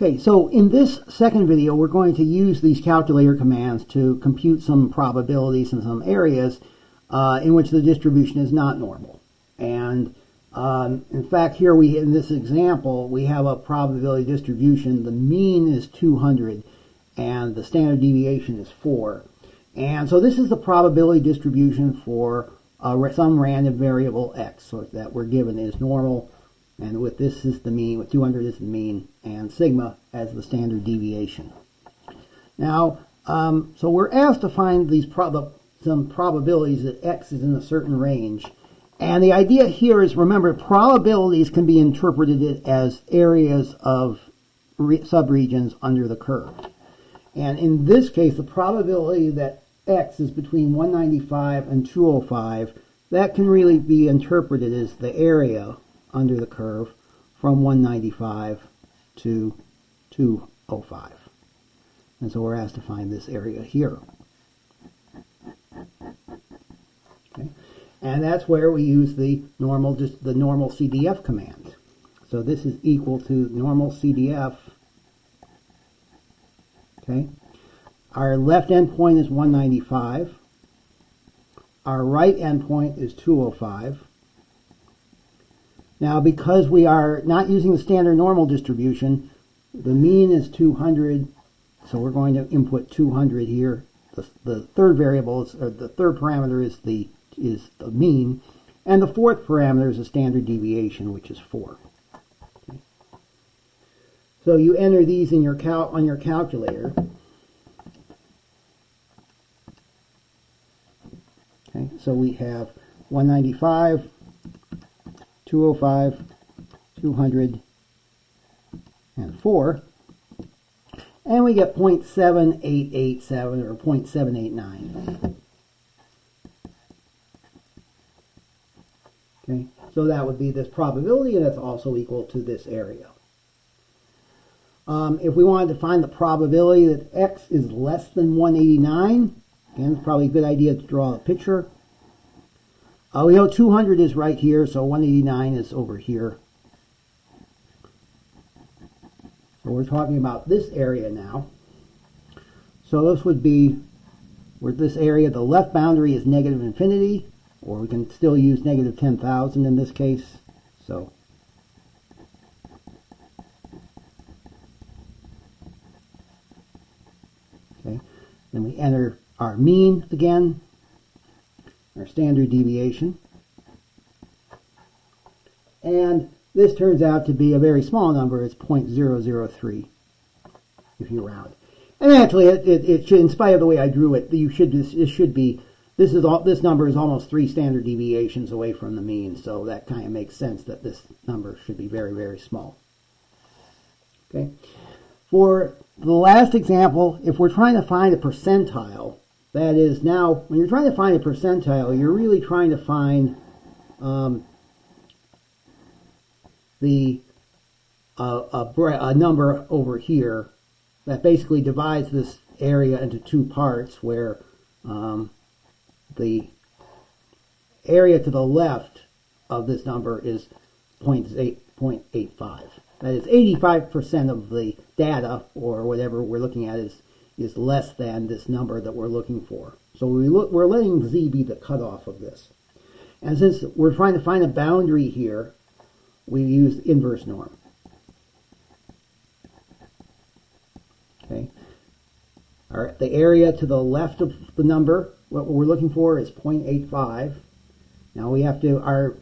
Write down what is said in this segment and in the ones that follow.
Okay, so in this second video, we're going to use these calculator commands to compute some probabilities in some areas in which the distribution is not normal. And in fact, here in this example, we have a probability distribution. The mean is 200 and the standard deviation is 4. And so this is the probability distribution for some random variable x, so that we're given is normal. And with this is the mean, with 200 is the mean, and sigma as the standard deviation. Now, so we're asked to find these some probabilities that x is in a certain range. And the idea here is, remember, probabilities can be interpreted as areas of subregions under the curve. And in this case, the probability that x is between 195 and 205, that can really be interpreted as the area under the curve from 195 to 205. And so we're asked to find this area here. Okay. And that's where we use the Normalcdf command. So this is equal to Normalcdf. Okay. Our left endpoint is 195. Our right endpoint is 205. Now, because we are not using the standard normal distribution, the mean is 200, so we're going to input 200 here. The third variable, or the third parameter is the mean, and the fourth parameter is the standard deviation, which is 4. Okay. So you enter these in your on your calculator. Okay, so we have 195. 205, 200, and 4, and we get 0.7887 or 0.789. Okay, so that would be this probability, and that's also equal to this area. If we wanted to find the probability that x is less than 189, again, it's probably a good idea to draw a picture. We know 200 is right here, so 189 is over here. So we're talking about this area now. So this would be where this area, the left boundary is negative infinity, or we can still use negative 10,000 in this case. So okay, then we enter our mean again, our standard deviation, and this turns out to be a very small number. It's 0.003 if you round. And actually, it should, in spite of the way I drew it, this number is almost 3 standard deviations away from the mean, so that kind of makes sense that this number should be very, very small. Okay. For the last example, if we're trying to find a percentile, that is, now, when you're trying to find a percentile, you're really trying to find a number over here that basically divides this area into 2 parts, where the area to the left of this number is 0.85. That is, 85% of the data, or whatever we're looking at, is less than this number that we're looking for. So we're letting z be the cutoff of this. And since we're trying to find a boundary here, we use inverse norm. Okay. All right, the area to the left of the number, what we're looking for is 0.85. Now we have to, our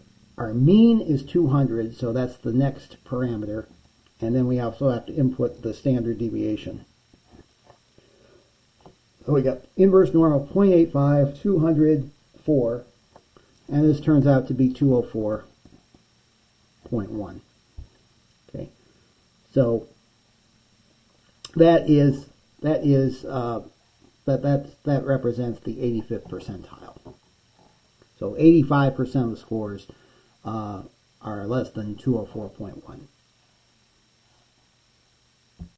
mean is 200, so that's the next parameter. And then we also have to input the standard deviation. So we got inverse norm of 0.85, 200, 4, and this turns out to be 204.1. Okay, so that represents the 85th percentile. So 85% of the scores are less than 204.1.